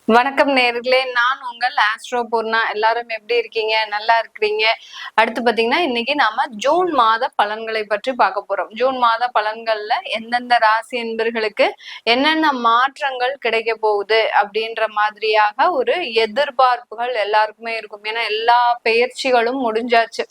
வணக்கம் நேர்களே, நான் உங்கள் ஆஸ்ட்ரோ பூர்ணா. எல்லாரும் எப்படி இருக்கீங்க? நல்லா இருக்கிறீங்க. அடுத்து பாத்தீங்கன்னா இன்னைக்கு நாம ஜூன் மாத பலன்களை பற்றி பார்க்க போறோம். ஜூன் மாத பலன்கள்ல எந்தெந்த ராசி என்பர்களுக்கு என்னென்ன மாற்றங்கள் கிடைக்க போகுது அப்படின்ற மாதிரியாக ஒரு எதிர்பார்ப்புகள் எல்லாருக்குமே இருக்கும். ஏன்னா எல்லா பெயர்ச்சிகளும் முடிஞ்சாச்சு,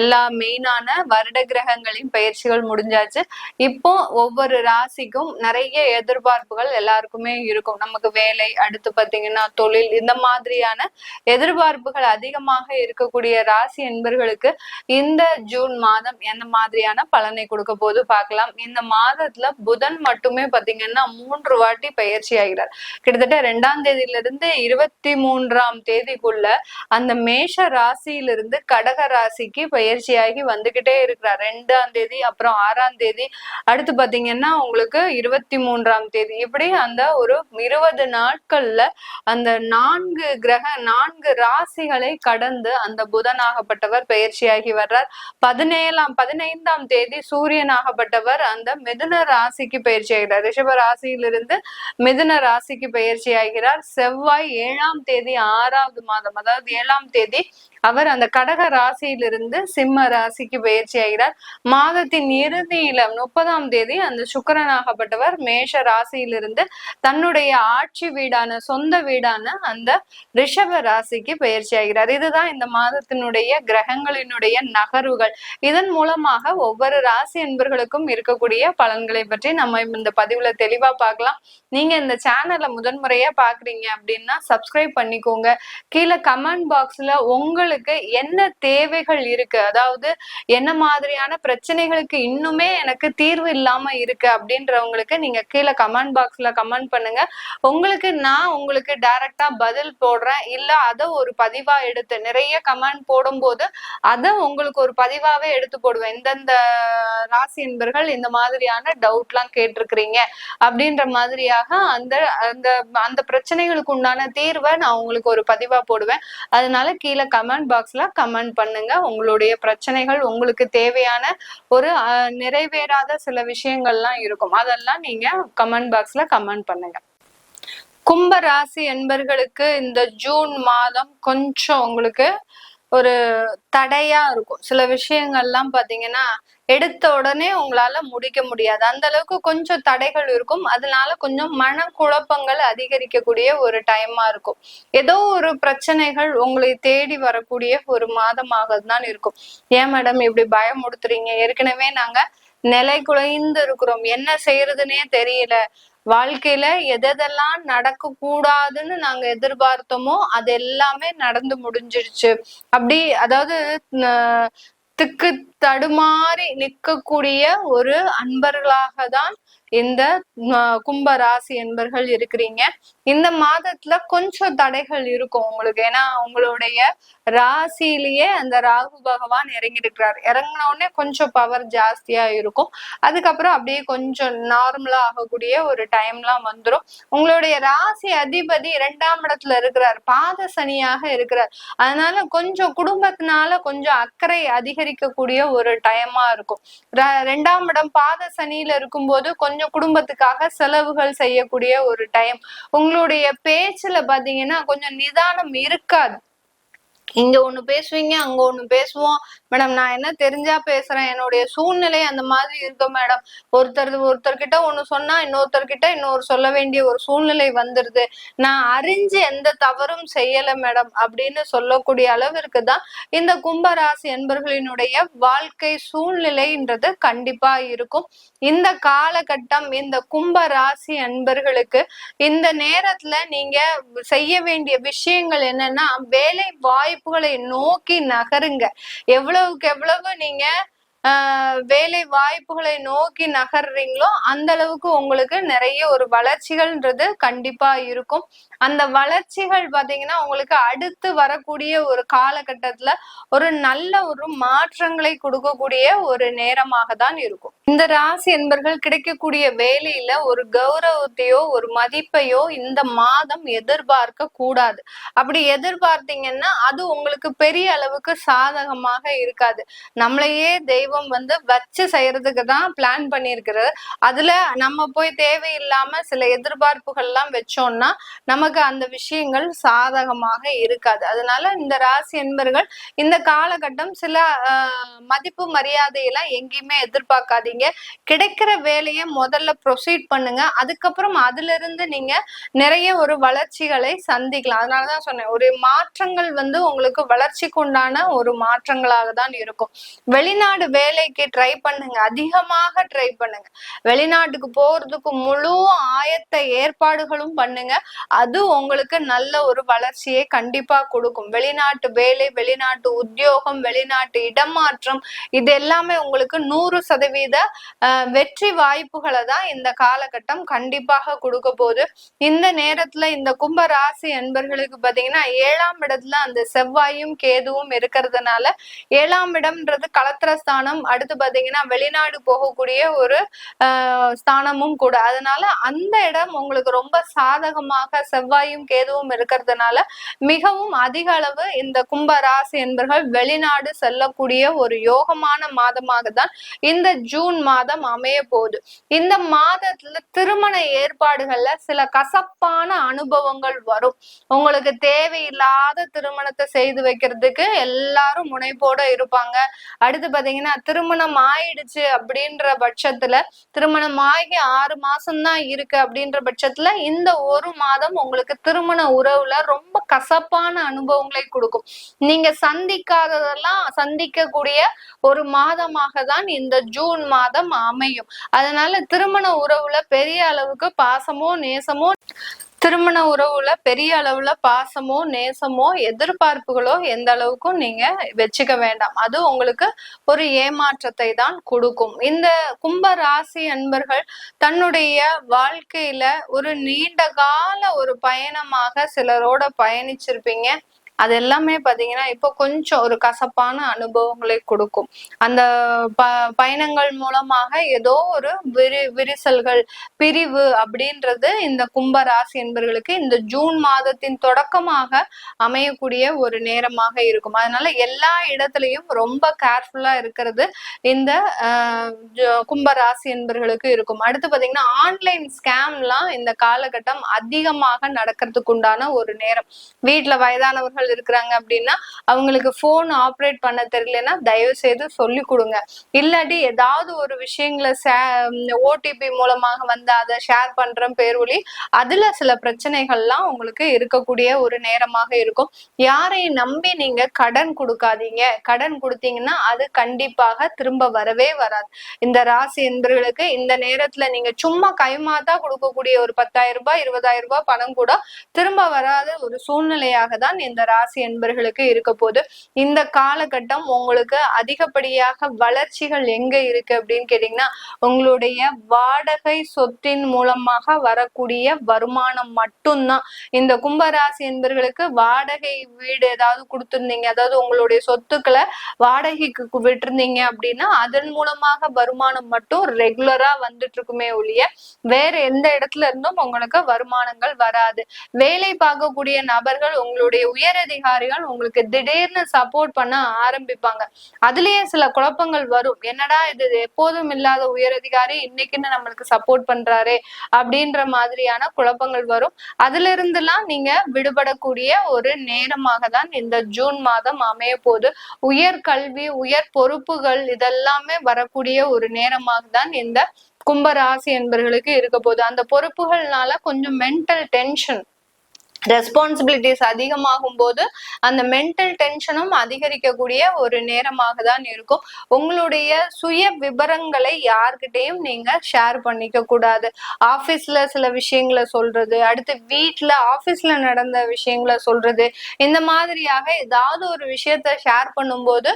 எல்லா மெயினான வருட கிரகங்களின் பயிற்சிகள் முடிஞ்சாச்சு. இப்போ ஒவ்வொரு ராசிக்கும் நிறைய எதிர்பார்ப்புகள் எல்லாருக்குமே இருக்கும். நமக்கு வேலை, அடுத்து தொழில், இந்த மாதிரியான எதிர்பார்ப்புகள் அதிகமாக இருக்கக்கூடிய ராசி என்பர்களுக்கு இந்த ஜூன் மாதம் எந்த மாதிரியான பலனை கொடுக்க போது பார்க்கலாம். இந்த மாதத்துல புதன் மட்டுமே பாத்தீங்கன்னா 3 வாட்டி பயிற்சி ஆகிறார். கிட்டத்தட்ட 2ஆம் தேதியிலிருந்து 23ஆம் தேதிக்குள்ள அந்த மேஷ ராசியிலிருந்து கடக ராசிக்கு பயிற்சியாகி வந்துகிட்டே இருக்கிறார். 2ஆம் தேதி, அப்புறம் 6ஆம் தேதி, அடுத்து பாத்தீங்கன்னா உங்களுக்கு 23ஆம் தேதி, இப்படி அந்த ஒரு 20 நாட்கள்ல அந்த 4 ராசிகளை கடந்து அந்த புதனாகப்பட்டவர் பயிற்சியாகி வர்றார். 15ஆம் தேதி சூரியனாகப்பட்டவர் அந்த மிதுன ராசிக்கு பயிற்சி ஆகிறார். ரிஷப ராசியிலிருந்து மிதுன ராசிக்கு பயிற்சி ஆகிறார். செவ்வாய் 7ஆம் தேதி 6வது மாதம், அதாவது 7ஆம் தேதி அவர் அந்த கடக ராசியிலிருந்து சிம்ம ராசிக்கு பயிற்சி ஆகிறார். மாதத்தின் இறுதியில 30ஆம் தேதி அந்த சுக்கிரனாகப்பட்டவர் மேஷ ராசியிலிருந்து தன்னுடைய ஆட்சி வீடான, சொந்த வீடான அந்த ரிஷப ராசிக்கு பயிற்சி ஆகிறார். இதுதான் இந்த மாதத்தினுடைய கிரகங்களினுடைய நகர்வுகள். இதன் மூலமாக ஒவ்வொரு ராசி என்பர்களுக்கும் இருக்கக்கூடிய பலன்களை பற்றி நம்ம இந்த பதிவுல தெளிவா பார்க்கலாம். நீங்க இந்த சேனலை முதன்முறையா பாக்குறீங்க அப்படின்னா சப்ஸ்கிரைப் பண்ணிக்கோங்க. கீழே கமெண்ட் பாக்ஸ்ல உங்களுக்கு என்ன தேவைகள் இருக்கு, அதாவது என்ன மாதிரியான பிரச்சனைகளுக்கு இன்னுமே எனக்கு தீர்வு இல்லாம இருக்கு அப்படின்றவங்களுக்கு நீங்க கீழே கமெண்ட் பாக்ஸ்ல கமெண்ட் பண்ணுங்க. நான் உங்களுக்கு டைரக்டா பதில் போடுறேன், இல்ல அத ஒரு பதிவா எடுத்து, நிறைய கமெண்ட் போடும் போது அத உங்களுக்கு ஒரு பதிவாவே எடுத்து போடுவேன். இந்தந்த ராசி என்பர்கள் இந்த மாதிரியான டவுட் எல்லாம் கேட்டிருக்கிறீங்க அப்படின்ற மாதிரியாக அந்த அந்த அந்த பிரச்சனைகளுக்கு உண்டான தீர்வை நான் உங்களுக்கு ஒரு பதிவா போடுவேன். அதனால கீழே கமெண்ட் பாக்ஸ்ல கமெண்ட் பண்ணுங்க. உங்களுடைய பிரச்சனைகள், உங்களுக்கு தேவையான ஒரு நிறைவேறாத சில விஷயங்கள்லாம் இருக்கும், அதெல்லாம் நீங்க கமெண்ட் பாக்ஸ்ல கமெண்ட் பண்ணுங்க. கும்ப ராசி என்பர்களுக்கு இந்த ஜூன் மாதம் கொஞ்சம் உங்களுக்கு ஒரு தடையா இருக்கும். சில விஷயங்கள்லாம் பாத்தீங்கன்னா எடுத்த உடனே உங்களால முடிக்க முடியாது, அந்த அளவுக்கு கொஞ்சம் தடைகள் இருக்கும். அதனால கொஞ்சம் மனக்குழப்பங்கள் அதிகரிக்கக்கூடிய ஒரு டைமா இருக்கும். ஏதோ ஒரு பிரச்சனைகள் உங்களை தேடி வரக்கூடிய ஒரு மாதமாக தான் இருக்கும். ஏன் மேடம் இப்படி பயமுடுத்துறீங்க? ஏற்கனவே நாங்க நிலை குலைந்து இருக்கிறோம், என்ன செய்யறதுன்னே தெரியல, வாழ்க்கையில எதெல்லாம் நடக்க கூடாதுன்னு நாங்க எதிர்பார்த்தோமோ அது எல்லாமே நடந்து முடிஞ்சிருச்சு. அப்படி அதாவது திக்கு தடுமாறி நிற்கக்கூடிய ஒரு அன்பர்களாக தான் இந்த கும்ப ராசி என்பர்கள் இருக்கிறீங்க. இந்த மாதத்துல கொஞ்சம் தடைகள் இருக்கும் உங்களுக்கு. ஏன்னா உங்களுடைய ராசியிலேயே அந்த ராகு பகவான் இறங்கியிருக்கிறார். இறங்கின உடனே கொஞ்சம் பவர் ஜாஸ்தியா இருக்கும். அதுக்கப்புறம் அப்படியே கொஞ்சம் நார்மலா ஆகக்கூடிய ஒரு டைம்லாம் வந்துடும். உங்களுடைய ராசி அதிபதி 2ஆம் இடத்துல இருக்கிறார், பாத சனியாக இருக்கிறார். அதனால கொஞ்சம் குடும்பத்தினால கொஞ்சம் அக்கறை அதிகரிக்கக்கூடிய ஒரு டைமா இருக்கும். 2ஆம் இடம் பாத சனியில இருக்கும்போது கொஞ்சம் குடும்பத்துக்காக செலவுகள் செய்யக்கூடிய ஒரு டைம். உங்களுடைய பேச்சுல பாத்தீங்கன்னா கொஞ்சம் நிதானம் இருக்காது. இங்க ஒண்ணு பேசுவீங்க, அங்க ஒண்ணு பேசுவோம். மேடம் நான் என்ன தெரிஞ்சா பேசுறேன், என்னுடைய சூழ்நிலை அந்த மாதிரி இருக்கும் மேடம். ஒருத்தர்கிட்ட ஒண்ணு சொன்னா இன்னொருத்தர்கிட்ட இன்னொரு சொல்ல வேண்டிய ஒரு சூழ்நிலை வந்துருது. நான் அறிஞ்சு எந்த தவறும் செய்யல மேடம் அப்படின்னு சொல்லக்கூடிய அளவிற்கு தான் இந்த கும்பராசி என்பர்களினுடைய வாழ்க்கை சூழ்நிலைன்றது கண்டிப்பா இருக்கும். இந்த காலகட்டம் இந்த கும்ப ராசி அன்பர்களுக்கு இந்த நேரத்துல நீங்க செய்ய வேண்டிய விஷயங்கள் என்னன்னா, வேலை வாய்ப்புகளை நோக்கி நகருங்க. எவ்வளவுக்கு எவ்வளவு நீங்க வேலை வாய்ப்புகளை நோக்கி நகர்றீங்களோ அந்த அளவுக்கு உங்களுக்கு நிறைய ஒரு வளர்ச்சிகள்ன்றது கண்டிப்பா இருக்கும். அந்த வளர்ச்சிகள் பாத்தீங்கன்னா உங்களுக்கு அடுத்து வரக்கூடிய ஒரு காலகட்டத்துல ஒரு நல்ல ஒரு மாற்றங்களை கொடுக்கக்கூடிய ஒரு நேரமாக தான் இருக்கும். இந்த ராசி என்பர்கள் கிடைக்கக்கூடிய வேலையில ஒரு கௌரவத்தையோ ஒரு மதிப்பையோ இந்த மாதம் எதிர்பார்க்க கூடாது. அப்படி எதிர்பார்த்தீங்கன்னா அது உங்களுக்கு பெரிய அளவுக்கு சாதகமாக இருக்காது. நம்மளையே தெய்வம் உத்தியோகம் வச்சு செய்யறதுக்கு தான் பிளான் பண்ணியிருக்கிறது. அதுல நம்ம போய் தேவையில்லாம சில எதிர்பார்ப்புகள் எல்லாம் வச்சோம்னா நமக்கு அந்த விஷயங்கள் சாதகமாக இருக்காது. அதனால இந்த ராசி என்பர்கள் இந்த காலகட்டம் சில மதிப்பு மரியாதையெல்லாம் எங்கேயுமே எதிர்பார்க்காதீங்க. கிடைக்கிற வேலையை முதல்ல ப்ரொசீட் பண்ணுங்க. அதுக்கப்புறம் அதுல இருந்து நீங்க நிறைய ஒரு வளர்ச்சிகளை சந்திக்கலாம். அதனாலதான் சொன்னேன், ஒரு மாற்றங்கள் உங்களுக்கு வளர்ச்சிக்கு உண்டான ஒரு மாற்றங்களாக தான் இருக்கும். வெளிநாடு வேலைக்கு ட்ரை பண்ணுங்க, அதிகமாக ட்ரை பண்ணுங்க. வெளிநாட்டுக்கு போறதுக்கு முழு ஆயத்த ஏற்பாடுகளும் பண்ணுங்க. அது உங்களுக்கு நல்ல ஒரு வளர்ச்சியை கண்டிப்பா கொடுக்கும். வெளிநாட்டு வேலை, வெளிநாட்டு உத்தியோகம், வெளிநாட்டு இடமாற்றம், இது எல்லாமே உங்களுக்கு 100% வெற்றி வாய்ப்புகளை தான் இந்த காலகட்டம் கண்டிப்பாக கொடுக்க போகுது. இந்த நேரத்துல இந்த கும்ப ராசி என்பர்களுக்கு பாத்தீங்கன்னா 7ஆம் இடத்துல அந்த செவ்வாயும் கேதுவும் இருக்கிறதுனால, 7ஆம் இடம்ன்றது களத்திர ஸ்தானம். அடுத்து பாத்தீங்கன்னா வெளிநாடு போகக்கூடிய ஒரு ஸ்தானமும் கூட. அதனால அந்த இடம் உங்களுக்கு ரொம்ப சாதகமாக செவ்வாயும் கேதுவும் இருக்கிறதுனால மிகவும் அதிக அளவு இந்த கும்ப ராசி என்பர்கள் வெளிநாடு செல்லக்கூடிய ஒரு யோகமான மாதமாக தான் இந்த ஜூன் மாதம் அமைய போகுது. இந்த மாதத்துல திருமண ஏற்பாடுகள்ல சில கசப்பான அனுபவங்கள் வரும். உங்களுக்கு தேவையில்லாத திருமணத்தை செய்து வைக்கிறதுக்கு எல்லாரும் முனைப்போட இருப்பாங்க. அடுத்து பாத்தீங்கன்னா திருமணம் ஆயிடுச்சு அப்படின்ற பட்சத்துல, திருமணம் ஆகி 6 மாசம்தான் இருக்கு அப்படின்ற பட்சத்துல இந்த ஒரு மாதம் உங்களுக்கு திருமண உறவுல ரொம்ப கசப்பான அனுபவங்களை கொடுக்கும். நீங்க சந்திக்காததெல்லாம் சந்திக்கக்கூடிய ஒரு மாதமாக தான் இந்த ஜூன் மாதம் அமையும். அதனால திருமண உறவுல பெரிய அளவுக்கு பாசமோ நேசமோ நேசமோ எதிர்பார்ப்புகளோ எந்த அளவுக்கும் நீங்க வச்சுக்க வேண்டாம். அது உங்களுக்கு ஒரு ஏமாற்றத்தை தான் கொடுக்கும். இந்த கும்ப ராசி அன்பர்கள் தன்னுடைய வாழ்க்கையில ஒரு நீண்ட கால ஒரு பயணமாக சிலரோட பயணிச்சிருப்பீங்க. அது எல்லாமே பாத்தீங்கன்னா இப்போ கொஞ்சம் ஒரு கசப்பான அனுபவங்களை கொடுக்கும். அந்த பயணங்கள் மூலமாக ஏதோ ஒரு விரிசல்கள், பிரிவு அப்படின்றது இந்த கும்ப ராசி என்பவர்களுக்கு இந்த ஜூன் மாதத்தின் தொடக்கமாக அமையக்கூடிய ஒரு நேரமாக இருக்கும். அதனால எல்லா இடத்துலயும் ரொம்ப கேர்ஃபுல்லா இருக்கிறது இந்த கும்ப ராசி என்பவர்களுக்கு இருக்கும். அடுத்து பாத்தீங்கன்னா ஆன்லைன் ஸ்கேம்லாம் இந்த காலகட்டம் அதிகமாக நடக்கிறதுக்கு உண்டான ஒரு நேரம். வீட்டுல வயதானவர்கள் இருக்கிறாங்க அப்படின்னா அவங்களுக்கு போன் ஆப்ரேட் பண்ண தெரியலன்னா தயவு செய்து சொல்லி கொடுங்க. இல்லாட்டி ஏதாவது ஒரு விஷயங்களை ஓடிபி மூலமாக அதை ஷேர் பண்ற பேர்வழி அதுல சில பிரச்சனைகள்லாம் உங்களுக்கு இருக்கக்கூடிய ஒரு நேரமாக இருக்கும். யாரையும் நம்பி நீங்க கடன் கொடுக்காதீங்க. கடன் கொடுத்தீங்கன்னா அது கண்டிப்பாக திரும்ப வரவே வராது. இந்த ராசி என்பவர்களுக்கு இந்த நேரத்துல நீங்க சும்மா கைமாத்தா கொடுக்கக்கூடிய ஒரு 10,000 ரூபாய் 20,000 ரூபாய் பணம் கூட திரும்ப வராத ஒரு சூழ்நிலையாக தான் இந்த ராசி என்பர்களுக்கு இருக்க போது. இந்த காலகட்டம் உங்களுக்கு அதிகப்படியாக வளர்ச்சிகள் எங்க இருக்கு அப்படின்னு கேட்டீங்கன்னா, உங்களுடைய வாடகை சொத்தின் மூலமாக வரக்கூடிய வருமானம் மட்டும்தான். இந்த கும்பராசி என்பர்களுக்கு வாடகை வீடு ஏதாவது கொடுத்திருந்தீங்க, அதாவது உங்களுடைய சொத்துக்களை வாடகைக்கு விட்டுருந்தீங்க அப்படின்னா அதன் மூலமாக வருமானம் மட்டும் ரெகுலரா வந்துட்டு இருக்குமே ஒழிய வேற எந்த இடத்துல இருந்தும் உங்களுக்கு வருமானங்கள் வராது. வேலை பார்க்கக்கூடிய நபர்கள், உங்களுடைய உயரதிகாரிகள் உங்களுக்கு திடீர்னு சப்போர்ட் பண்ண ஆரம்பிப்பாங்க. அதுலயே சில குழப்பங்கள் வரும். என்னடா இது எப்போதும் இல்லாத உயரதிகாரி இன்னைக்குன்னு நம்மளுக்கு சப்போர்ட் பண்றாரு அப்படின்ற மாதிரியான குழப்பங்கள் வரும். அதுல இருந்துலாம் நீங்க விடுபடக்கூடிய ஒரு நேரமாக தான் இந்த ஜூன் மாதம் அமைய போது. உயர் கல்வி, உயர் பொறுப்புகள் இதெல்லாமே வரக்கூடிய ஒரு நேரமாக தான் இந்த கும்பராசி என்பவர்களுக்கு இருக்க போகுது. அந்த பொறுப்புகள்னால கொஞ்சம் மென்டல் டென்ஷன், ரெஸ்பான்சிபிலிட்டிஸ் அதிகமாகும் போது அந்த மென்டல் டென்ஷனும் அதிகரிக்கக்கூடிய ஒரு நேரமாக தான் இருக்கும். உங்களுடைய சுய விபரங்களை யார்கிட்டையும் நீங்க ஷேர் பண்ணிக்க கூடாது. ஆபீஸ்ல சில விஷயங்களை சொல்றது, அடுத்து வீட்டுல ஆபீஸ்ல நடந்த விஷயங்களை சொல்றது, இந்த மாதிரியாக ஏதாவது ஒரு விஷயத்த ஷேர் பண்ணும்போது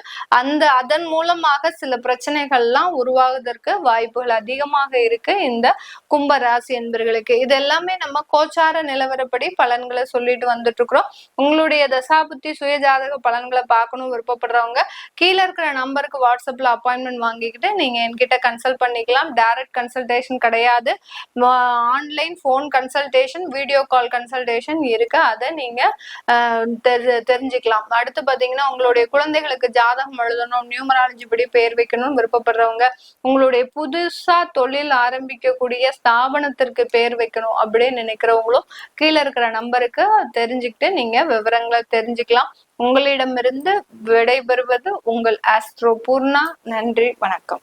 அதன் மூலமாக சில பிரச்சனைகள்லாம் உருவாகுவதற்கு வாய்ப்புகள் அதிகமாக இருக்கு இந்த கும்ப ராசி என்பவர்களுக்கு. இது எல்லாமே நம்ம கோச்சார நிலவரப்படி பலன்களை பலன்களை சொல்லிட்டு வந்துட்டு இருக்கிறோம். உங்களுடைய தசாபுத்தி சுய ஜாதக பலன்களை பார்க்கணும் விருப்பப்படுறவங்க கீழே இருக்கிற நம்பருக்கு வாட்ஸ்அப்ல அப்பாயின்மெண்ட் வாங்கிக்கிட்டு நீங்க என்கிட்ட கன்சல்ட் பண்ணிக்கலாம். டைரக்ட் கன்சல்டேஷன் கிடையாது, online phone consultation, video call consultation இருக்கு. அதை நீங்க தெரிஞ்சுக்கலாம். அடுத்து பாத்தீங்கன்னா உங்களுடைய குழந்தைகளுக்கு ஜாதகம் எழுதணும், நியூமராலஜி படி பேர் வைக்கணும்னு விருப்பப்படுறவங்க, உங்களுடைய புதுசா தொழில் ஆரம்பிக்கக்கூடிய ஸ்தாபனத்திற்கு பேர் வைக்கணும் அப்படின்னு நினைக்கிறவங்களும் கீழே இருக்கிற நம்பருக்கு தெரிஞ்சுக்கிட்டு நீங்க விவரங்களை தெரிஞ்சுக்கலாம். உங்களிடமிருந்து விடைபெறுவது உங்கள் ஆஸ்ட்ரோ பூர்ணா. நன்றி, வணக்கம்.